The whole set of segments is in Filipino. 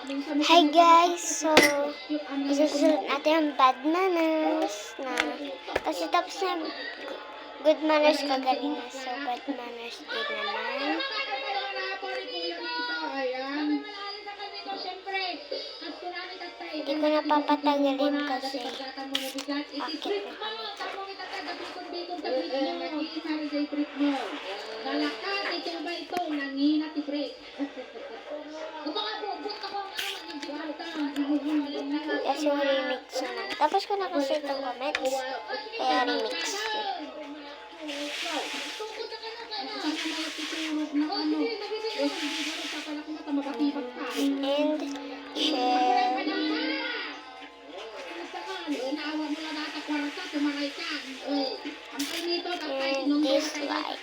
Hi guys! So, isusunod natin ang bad manners na kasi tapos na good manners kagaling. So, bad manners din naman. Hindi ko napapatagalin kasi akit na kami. Kasi yung remix na. Tapos ko na kasi itong comments. Kaya remix. And share. And dislike.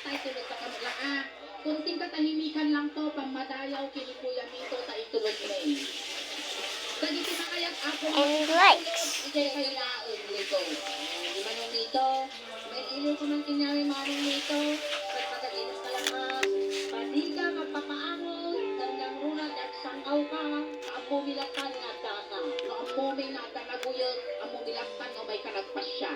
Kunting katahimikan lang to, pamadayaw kini Kuya Mito sa itulog na eh. Dagiti makayag ako And likes. Ito kayo laog nito. Di manong Mito, may ilo ko ng kinyari manong Mito, pagpagalinom ka lang ha, padi ka magpapaamon, tandang runat at sangaw ka, kaamo milaktan nga daka, kaamo may natanaguyot, amo milaktan o may kanagpasya.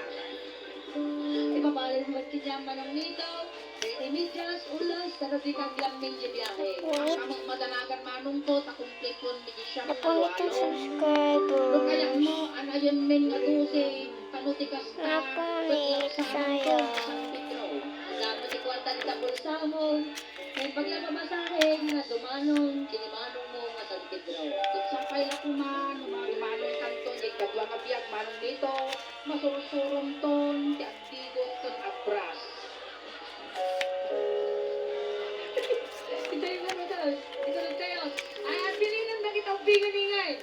Ipabalin mo kinyaman ng Mito, Imidyas, ulas, sarati kang laming ibiyahe. Kamang madanagan manong to, takumplit yun, bigis siya Napunit yung subscriber. Kaya mo, anayon men nga dusi, panutikas na, Napunit sa'yo. Damo ti kwarta ni tapulsa mo, may paglamamasahig na dumanon, kinimanong mo nga San Pedro. Tutsampay na kuman, umanong kanto, nagkagwa nga biyag, manong dito, masurusurong ton, ti agdigot ton abras.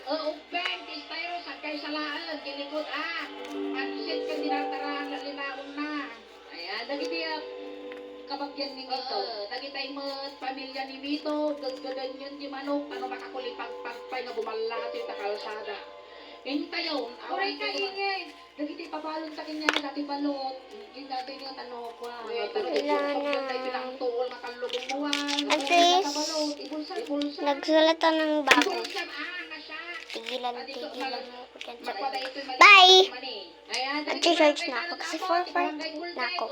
Ubeng, tistayo, sakay sa laan, kinikot pansit ka dinartaraan, lalimaon na. Ayan, nagitiyak, kabagyan ni Mito. Nagitay mo, pamilya ni Mito, gaggagan yun di manok, ano makakulipagpagpay nga bumalat yung takalsada. Hintayo, aray ka ingay. Nagitay pabalon sa kanya, dati balot. Yung dati nga tanok ko. At least, nagsulatan ng bago. Tigilan mo ko dyan sa bye! Nag-charge na ako kasi 4 na ako.